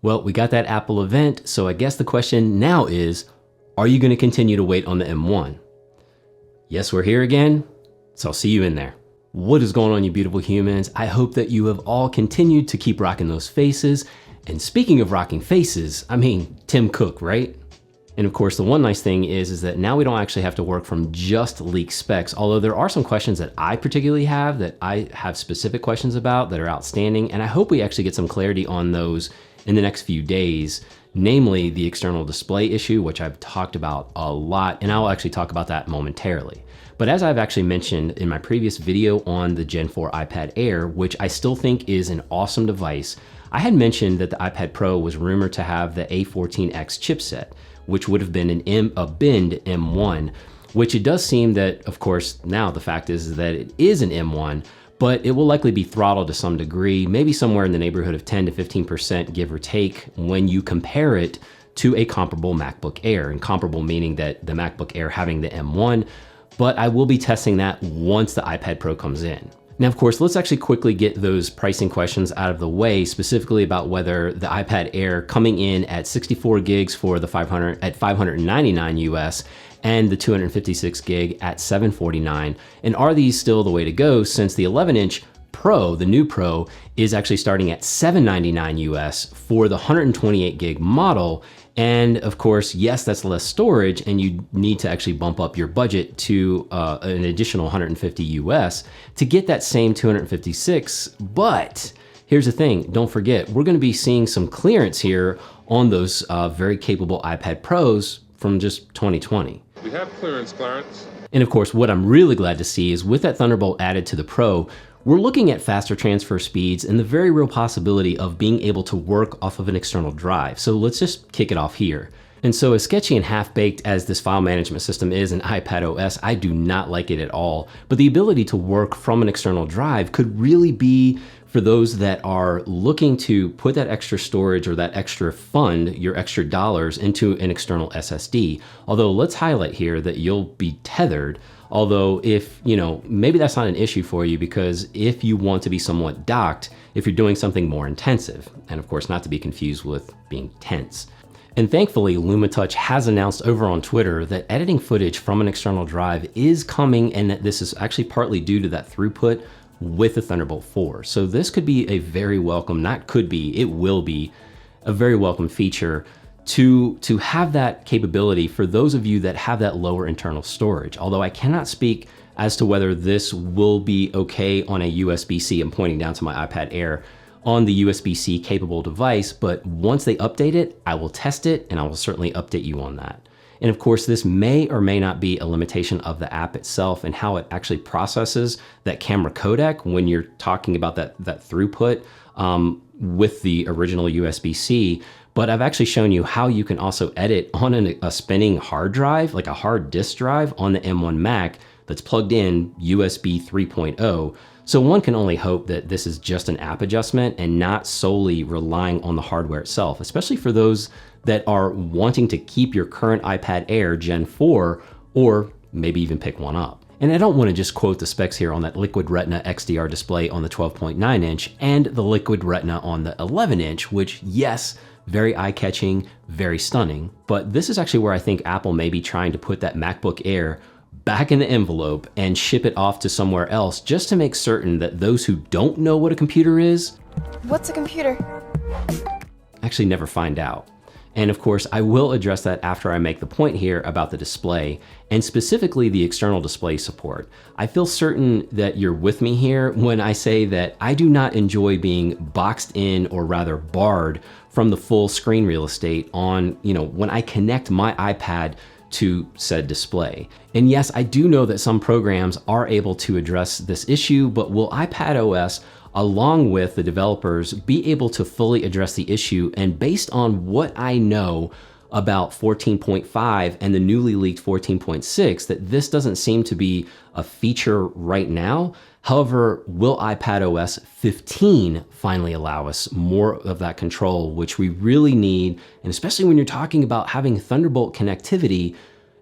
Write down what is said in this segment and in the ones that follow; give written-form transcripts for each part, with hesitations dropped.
Well, we got that Apple event, so I guess the question now is, are you going to continue to wait on the M1? Yes, we're here again, so I'll see you in there. What is going on, you beautiful humans? I hope that you have all continued to keep rocking those faces. And speaking of rocking faces, I mean, Tim Cook, right? And of course, the one nice thing is that now we don't actually have to work from just leaked specs, although there are some questions that I particularly have that I have specific questions about that are outstanding. And I hope we actually get some clarity on those in the next few days, namely the external display issue, which I've talked about a lot, and I'll actually talk about that momentarily. But as I've actually mentioned in my previous video on the Gen 4 iPad Air, which I still think is an awesome device, I had mentioned that the iPad Pro was rumored to have the A14X chipset, which would have been a binned M1, which it does seem that, of course, now the fact is that it is an M1, but it will likely be throttled to some degree, maybe somewhere in the neighborhood of 10 to 15%, give or take, when you compare it to a comparable MacBook Air, and comparable meaning that the MacBook Air having the M1, but I will be testing that once the iPad Pro comes in. Now, of course, let's actually quickly get those pricing questions out of the way, specifically about whether the iPad Air coming in at 64 gigs for the $599 US and the 256 gig at $749. And are these still the way to go, since the 11-inch Pro, the new Pro, is actually starting at $799 US for the 128 gig model. And of course, yes, that's less storage, and you need to actually bump up your budget to an additional 150 US to get that same 256. But here's the thing, don't forget, we're gonna be seeing some clearance here on those very capable iPad Pros from just 2020. We have clearance, Clarence. And of course, what I'm really glad to see is with that Thunderbolt added to the Pro, we're looking at faster transfer speeds and the very real possibility of being able to work off of an external drive. So let's just kick it off here. And so as sketchy and half-baked as this file management system is in iPad OS, I do not like it at all. But the ability to work from an external drive could really be for those that are looking to put that extra storage or that extra fund, your extra dollars, into an external SSD. Although let's highlight here that you'll be tethered. Although if, maybe that's not an issue for you, because if you want to be somewhat docked, if you're doing something more intensive, and of course not to be confused with being tense. And thankfully, LumaTouch has announced over on Twitter that editing footage from an external drive is coming, and that this is actually partly due to that throughput with the Thunderbolt 4. So this could be a very welcome, not could be, it will be a very welcome feature to have that capability for those of you that have that lower internal storage. Although I cannot speak as to whether this will be okay on a USB-C, I'm pointing down to my iPad Air, on the USB-C capable device, but once they update it, I will test it and I will certainly update you on that. And of course, this may or may not be a limitation of the app itself and how it actually processes that camera codec when you're talking about that throughput with the original USB-C. But I've actually shown you how you can also edit on a spinning hard drive, like a hard disk drive on the M1 Mac that's plugged in USB 3.0. So one can only hope that this is just an app adjustment and not solely relying on the hardware itself, especially for those that are wanting to keep your current iPad Air Gen 4, or maybe even pick one up. And I don't want to just quote the specs here on that Liquid Retina XDR display on the 12.9 inch and the Liquid Retina on the 11 inch, which, yes, very eye-catching, very stunning. But this is actually where I think Apple may be trying to put that MacBook Air back in the envelope and ship it off to somewhere else, just to make certain that those who don't know what a computer is, what's a computer? actually never find out. And of course, I will address that after I make the point here about the display, and specifically the external display support. I feel certain that you're with me here when I say that I do not enjoy being boxed in, or rather barred from the full screen real estate on, when I connect my iPad to said display. And yes, I do know that some programs are able to address this issue, but will iPad OS, along with the developers, be able to fully address the issue? And based on what I know about 14.5 and the newly leaked 14.6, that this doesn't seem to be a feature right now. However, will iPadOS 15 finally allow us more of that control, which we really need, and especially when you're talking about having Thunderbolt connectivity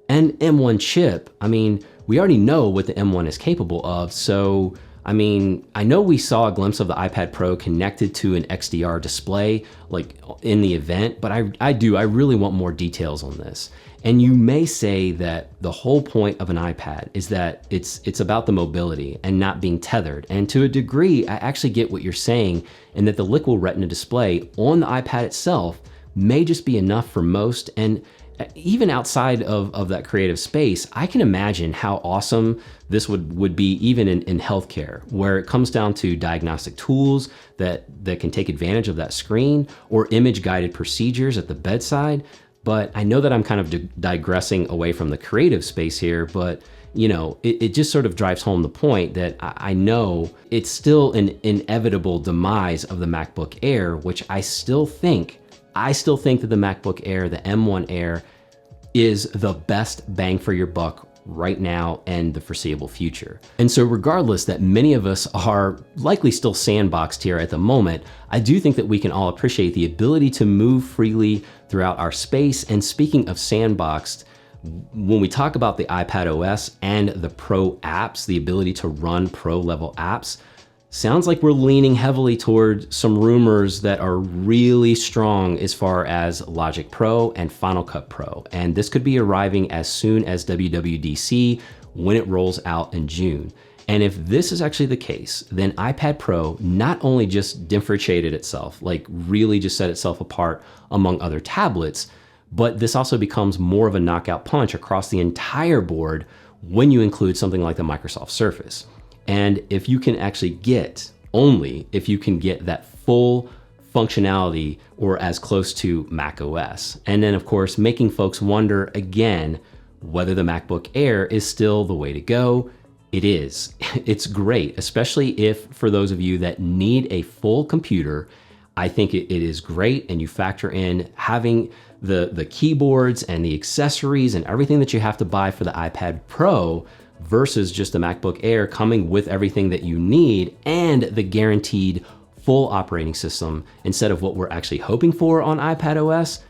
and M1 chip. I mean, we already know what the M1 is capable of, so I mean, I know we saw a glimpse of the iPad Pro connected to an XDR display like in the event, but I really want more details on this. And you may say that the whole point of an iPad is that it's about the mobility and not being tethered. And to a degree, I actually get what you're saying, and that the liquid retina display on the iPad itself may just be enough for most. And even outside of that creative space, I can imagine how awesome this would be even in healthcare, where it comes down to diagnostic tools that can take advantage of that screen, or image guided procedures at the bedside. But I know that I'm kind of digressing away from the creative space here, but you know, it just sort of drives home the point that I know it's still an inevitable demise of the MacBook Air, which I still think that the MacBook Air, the M1 Air, is the best bang for your buck right now and the foreseeable future. And so regardless that many of us are likely still sandboxed here at the moment, I do think that we can all appreciate the ability to move freely throughout our space. And speaking of sandboxed, when we talk about the iPad OS and the Pro apps, the ability to run Pro level apps, sounds like we're leaning heavily toward some rumors that are really strong as far as Logic Pro and Final Cut Pro. And this could be arriving as soon as WWDC when it rolls out in June. And if this is actually the case, then iPad Pro not only just differentiated itself, like really just set itself apart among other tablets, but this also becomes more of a knockout punch across the entire board when you include something like the Microsoft Surface. And if you can actually get that full functionality or as close to Mac OS. And then of course, making folks wonder again, whether the MacBook Air is still the way to go. It is. It's great, especially if for those of you that need a full computer, I think it is great. And you factor in having the keyboards and the accessories and everything that you have to buy for the iPad Pro versus just the MacBook Air coming with everything that you need and the guaranteed full operating system instead of what we're actually hoping for on iPad OS,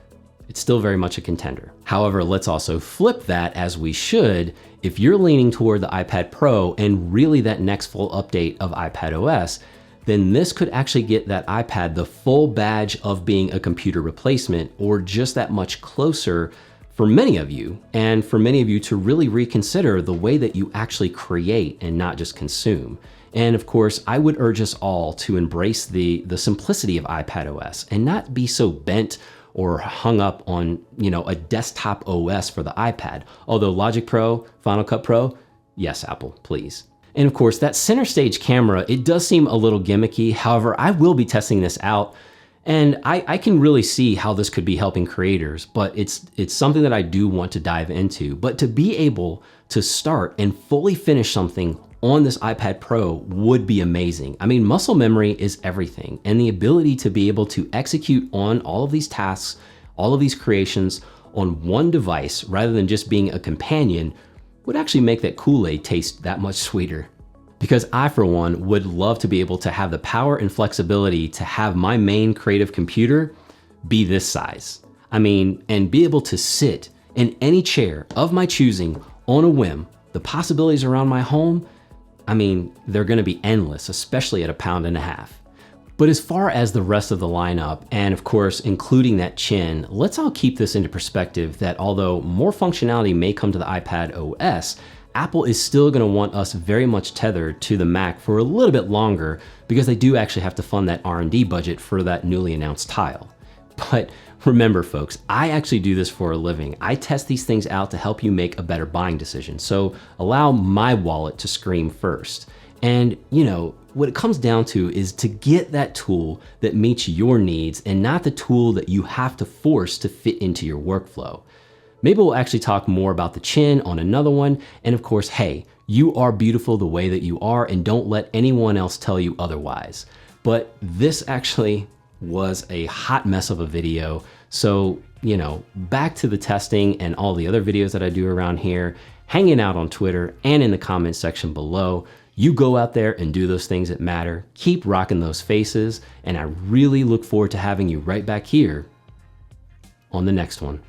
it's still very much a contender. However, let's also flip that, as we should. If you're leaning toward the iPad Pro and really that next full update of iPad OS, then this could actually get that iPad the full badge of being a computer replacement, or just that much closer for many of you, and for many of you to really reconsider the way that you actually create and not just consume. And of course, I would urge us all to embrace the simplicity of iPad OS and not be so bent or hung up on, you know, a desktop OS for the iPad. Although Logic Pro, Final Cut Pro, yes, Apple, please. And of course, that center stage camera, it does seem a little gimmicky. However, I will be testing this out, and I can really see how this could be helping creators, but it's something that I do want to dive into. But to be able to start and fully finish something on this iPad Pro would be amazing. I mean, muscle memory is everything, and the ability to be able to execute on all of these tasks, all of these creations on one device rather than just being a companion would actually make that Kool-Aid taste that much sweeter. Because I, for one, would love to be able to have the power and flexibility to have my main creative computer be this size. I mean, and be able to sit in any chair of my choosing on a whim. The possibilities around my home, I mean, they're gonna be endless, especially at £1.50 pounds. But as far as the rest of the lineup, and of course, including that chin, let's all keep this into perspective that although more functionality may come to the iPad OS, Apple is still gonna want us very much tethered to the Mac for a little bit longer, because they do actually have to fund that R&D budget for that newly announced tile. But remember folks, I actually do this for a living. I test these things out to help you make a better buying decision. So allow my wallet to scream first. And you know, what it comes down to is to get that tool that meets your needs and not the tool that you have to force to fit into your workflow. Maybe we'll actually talk more about the chin on another one. And of course, hey, you are beautiful the way that you are, and don't let anyone else tell you otherwise. But this actually was a hot mess of a video. So, you know, back to the testing and all the other videos that I do around here, hanging out on Twitter and in the comments section below. You go out there and do those things that matter. Keep rocking those faces. And I really look forward to having you right back here on the next one.